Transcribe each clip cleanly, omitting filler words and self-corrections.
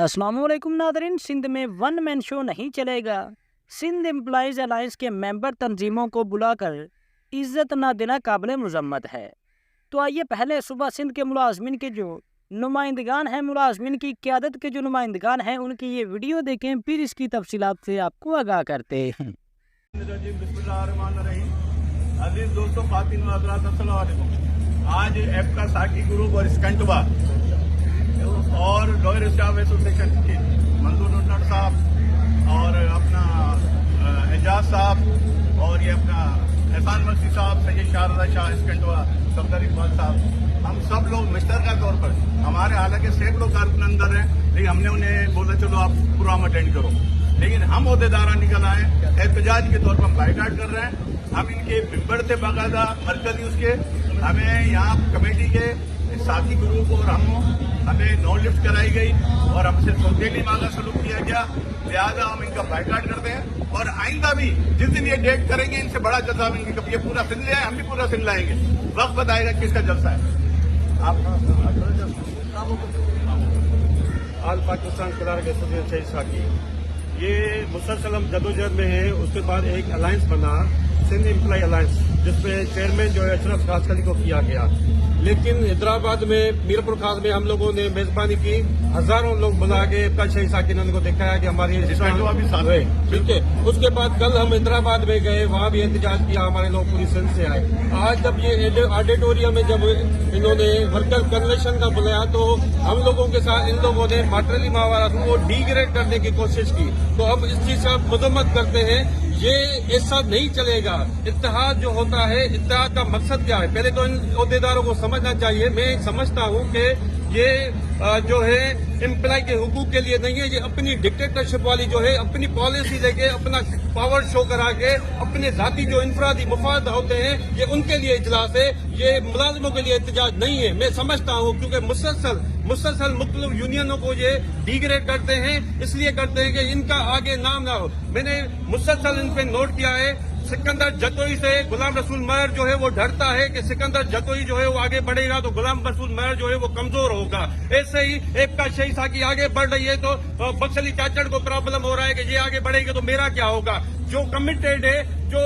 अस्सलाम वालेकुम नादरीन। सिंध में वन मैन शो नहीं चलेगा। सिंध एम्प्लॉइज अलायंस के मेंबर तंजीमों को बुलाकर इज्जत न देना काबिल मजम्मत है। तो आइए पहले सुबह सिंध के मुलाजमिन के जो नुमाइंदगान हैं, मुलाजमिन की क़यादत के जो नुमाइंदगान हैं, उनकी ये वीडियो देखें, फिर इसकी तफसीलात से आपको आगाह करते हैं। अजीज दोस्तों, ख़वातीन व हज़रात, अस्सलाम वालेकुम। आज एफका साकी ग्रुप और स्कंटवा और लॉयर स्टाफ एसोसिएशन के मंजूर नट साहब और अपना एजाज साहब और ये अपना एहसान मस्ती साहब, सैयद शारदा शाह स्कंटवा, सफदर इकबाल साहब, हम सब लोग मुश्तरका तौर पर, हमारे हालांकि सैकड़ों कारकुन अंदर हैं, लेकिन हमने उन्हें बोला चलो आप प्रोग्राम अटेंड करो, लेकिन हम अहदेदारा निकल आए एहतजाज के तौर पर हम बाइकाट कर रहे हैं। हम इनके मेंबर थे बाकायदा मरकजी उसके, हमें यहाँ कमेटी के साथी ग्रुप और हमें नो लिफ्ट कराई गई और हमसे सौतेली मांगा सलूक किया गया, लिहाजा हम इनका बाइकाट करते हैं और आइंदा भी जिस दिन ये डेट करेंगे इनसे बड़ा जलसा हम इनके, ये पूरा सिंध ले आए, हम भी पूरा सिंध लाएंगे। वक्त बताएगा किसका जलसा है। आप आल पाकिस्तान क्लर्क एसोसिएशन साकी, ये मुसलसल हम जदोजहद में है। उसके बाद एक अलायंस बना, सिंध एम्प्लॉय अलायंस, जिसमें चेयरमैन जो है अशरफ खासकली को किया गया। लेकिन हैदराबाद में मीरपुर खास में हम लोगों ने मेजबानी की, हजारों लोग बुला के शहीद साकिन ने उनको दिखाया कि हमारी ठीक है। उसके बाद कल हम हैदराबाद में गए, वहाँ भी एहतजाज किया, हमारे लोग पूरी सिंध से आए। आज जब ये ऑडिटोरियम में जब इन्होंने वर्कर कन्वेंशन का बुलाया तो हम लोगों के साथ इन लोगों ने माटरली मावारा को डिग्रेड करने की कोशिश की। तो अब इस चीज का मजम्मत करते हैं, ये ऐसा नहीं चलेगा। इत्तेहाद जो होता है, इत्तेहाद का मकसद क्या है, पहले तो इन अहदेदारों को समझना चाहिए। मैं समझता हूँ कि ये जो है एम्प्लॉय के हुकूक के लिए नहीं है, ये अपनी डिक्टेटरशिप वाली जो है अपनी पॉलिसी लेके अपना पावर शो करा के अपने जाती जो इनफरादी मुफाद होते हैं ये उनके लिए इजलास है, ये मुलाजिमों के लिए एहतजाज नहीं है। मैं समझता हूँ क्योंकि मुसलसल मुख्तलिफ यूनियनों को ये डिग्रेड करते हैं, इसलिए करते हैं कि इनका आगे नाम ना हो। मैंने मुसलसल इन पे नोट किया है, सिकंदर जतोई से गुलाम रसूल महर जो है वो डरता है कि सिकंदर जतोई जो है वो आगे बढ़ेगा तो गुलाम रसूल महर जो है वो कमजोर होगा। ऐसे ही एक का शहीद साकी आगे बढ़ रही है तो बक्सली चाचड़ को प्रॉब्लम हो रहा है कि ये आगे बढ़ेंगे तो मेरा क्या होगा। जो कमिटेड है, जो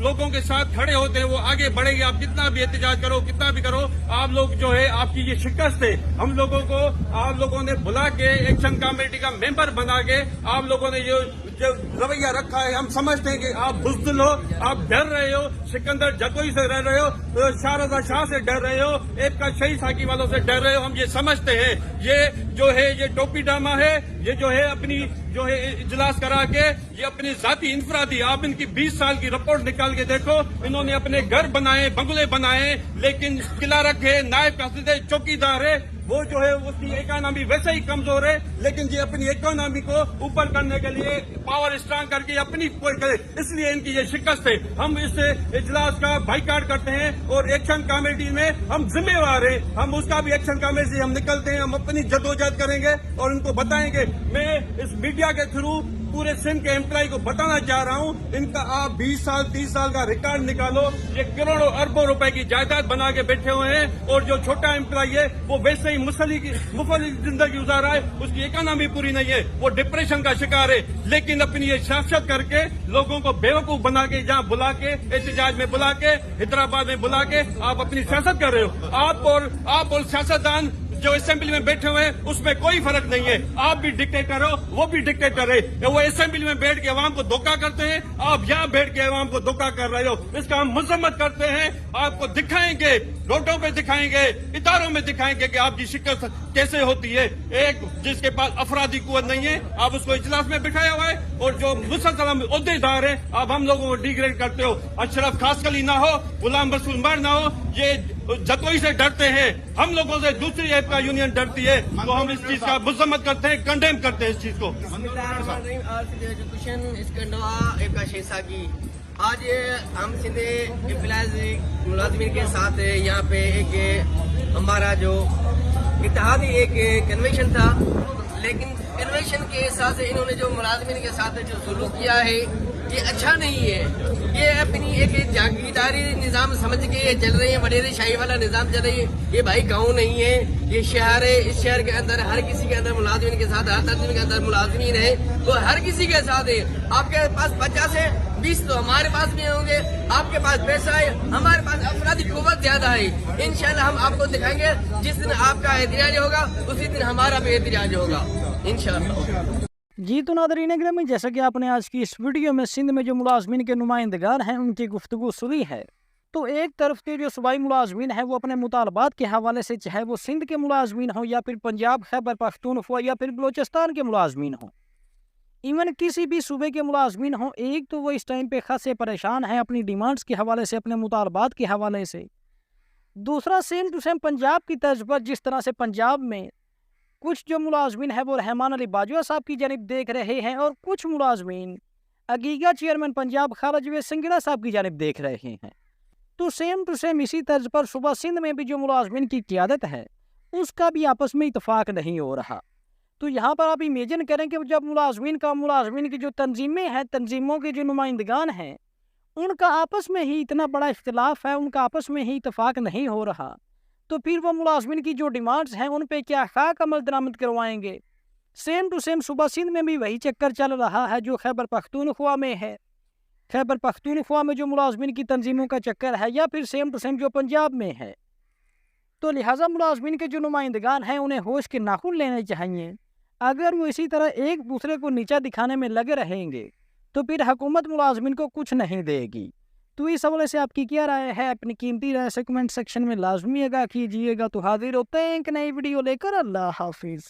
लोगों के साथ खड़े होते हैं वो आगे बढ़ेंगे। आप कितना भी एहतजाज करो, कितना भी करो, आप लोग जो है आपकी ये शिकस्त है। हम लोगों को आप लोगों ने बुला के एक्शन कमेटी का मेंबर बना के आप लोगों ने जो रवैया रखा है, हम समझते हैं कि आप बुज़दिल हो, आप डर रहे हो, सिकंदर जतोई से डर रहे हो, शारदा शाह से डर रहे हो, एक का शहीद साकी वालों से डर रहे हो। हम ये समझते हैं ये जो है ये टोपी ड्रामा है, ये जो है अपनी जो है इजलास करा के ये अपनी जाती इनफरादी, आप इनकी 20 साल की रिपोर्ट निकाल के देखो, इन्होंने अपने घर बनाए, बंगले बनाए, लेकिन किला रखे, नायब कासिद चौकीदार है, वो जो है उसकी इकोनॉमी वैसे ही कमजोर है, लेकिन ये अपनी इकोनॉमी को ऊपर करने के लिए पावर स्ट्रांग करके अपनी कोई करे, इसलिए इनकी ये शिकस्त है। हम इस इजलास का बाइकाट करते हैं और एक्शन कमेटी में हम जिम्मेवार हैं, हम उसका भी एक्शन कमेटी से हम निकलते हैं, हम अपनी जदोजहद करेंगे और उनको बताएंगे। मैं इस मीडिया के थ्रू पूरे सिंध के एम्प्लॉय को बताना चाह रहा हूँ, इनका आप 20 साल 30 साल का रिकॉर्ड निकालो, ये करोड़ों अरबों रुपए की जायदाद बना के बैठे हुए हैं और जो छोटा एम्प्लॉय है वो वैसे ही मुफलिस जिंदगी गुजार रहा है, उसकी इकोनॉमी पूरी नहीं है, वो डिप्रेशन का शिकार है। लेकिन अपनी ये सियासत करके लोगों को बेवकूफ बना के जहाँ बुला के एहतजाज में बुला के हैदराबाद में बुला के आप अपनी सियासत कर रहे हो। आप और सियासतदान जो असेंबली में बैठे हुए हैं उसमें कोई फर्क नहीं है। आप भी डिक्टेटर हो, वो भी डिक्टेटर है। वो असेंबली में बैठ के अवाम को धोखा करते हैं, आप यहाँ बैठ के अवाम को धोखा कर रहे हो। इसका हम मजम्मत करते हैं, आपको दिखाएंगे, रोडों पे दिखाएंगे, इदारों में दिखाएंगे कि आपकी शिकस्त कैसे होती है। एक जिसके पास अफरादी कुव्वत नहीं है, आप उसको इजलास में बिठाया हुआ है, और जो मुसलसल अहदेदार है आप हम लोगों को डिग्रेड करते हो। अशरफ खासकली ना हो, गुलाम रसूल महर ना हो, ये जतोई से डरते हैं, हम लोगों से दूसरी एफका यूनियन डरती है, तो हम इस चीज का मजम्मत करते हैं, कंडेम करते हैं इस चीज को। आज हम सिंध एम्प्लॉयज मुलाजमिन के साथ यहाँ पे एक हमारा जो इत्तेहादी एक कन्वेंशन था, लेकिन कन्वेंशन के हिसाब से इन्होंने जो मुलाजमिन के साथ जो सुलूक किया है ये अच्छा नहीं है। ये अपनी एक जागीरदारी निज़ाम समझ के ये चल रहे हैं, वडेरे शाही वाला निज़ाम चल रही है। ये भाई गाँव नहीं है, ये शहर है। इस शहर के अंदर हर किसी के अंदर मुलाजिमीन के साथ, हर तंजीम के अंदर मुलाजिमीन है, वो हर किसी के साथ है। आपके पास 50 है, 20 तो हमारे पास भी होंगे। आपके पास पैसा है, हमारे पास अफरादी कुव्वत ज्यादा है। इंशाल्लाह हम आपको दिखाएंगे, जिस दिन आपका एहतजाज होगा उसी दिन हमारा भी एहतजाज होगा इंशाल्लाह। जी तो नादरीन गिरामी, जैसा कि आपने आज की इस वीडियो में सिंध में जो मुलाजमीन के नुमाइंदगान हैं उनकी गुफ्तगू सुनी है, तो एक तरफ के जो सूबाई मुलाजमीन हैं वो अपने मुतालबात के हवाले से, चाहे वो सिंध के मुलाजमीन हो या फिर पंजाब, खैबर पख्तूनख्वा या फिर बलोचिस्तान के मुलाजमीन हो, इवन किसी भी सूबे के मुलाजमीन हो, एक तो वो इस टाइम पे खासे परेशान हैं अपनी डिमांड्स के हवाले से, अपने मुतालबात के हवाले से। दूसरा, सेम टू सेम पंजाब की तर्ज पर जिस तरह से पंजाब में कुछ जो मुलाजमीन है वो रहमान अली बाजवा साहब की जानिब देख रहे हैं और कुछ मुलाजमीन अगीगा चेयरमैन पंजाब खालिद जवेद सिंगड़ा साहब की जानिब देख रहे हैं, तो सेम टू सेम इसी तर्ज पर सूबा सिंध में भी जो मुलाजमीन की क़ियादत है उसका भी आपस में इतफाक नहीं हो रहा। तो यहाँ पर आप इमेजिन करें कि जब मुलाजमीन की जो तंजीमें हैं, तंजीमों के जो नुमाइंदगान हैं, उनका आपस में ही इतना बड़ा इख्तिलाफ है, उनका आपस में ही इतफाक नहीं हो रहा, तो फिर वो मुलाजमीन की जो डिमांड्स हैं उन पे क्या खाक अमल दरामद करवाएंगे। सेम टू सेम सूबा सिंध में भी वही चक्कर चल रहा है जो खैबर पख्तूनख्वा में है। खैबर पख्तूनख्वा में जो मुलाजमीन की तंजीमों का चक्कर है, या फिर सेम टू सेम जो पंजाब में है। तो लिहाजा मुलाजमीन के जो नुमाइंदगान हैं उन्हें होश के नाखून लेने चाहिए। अगर वो इसी तरह एक दूसरे को नीचा दिखाने में लगे रहेंगे तो फिर हुकूमत मुलाजमीन को कुछ नहीं देगी। तो इस हवाले से आपकी क्या राय है? अपनी कीमती राय से कमेंट सेक्शन में लाजमी आगाह कीजिएगा। तो हाजिर होते हैं एक नई वीडियो लेकर। अल्लाह हाफिज़।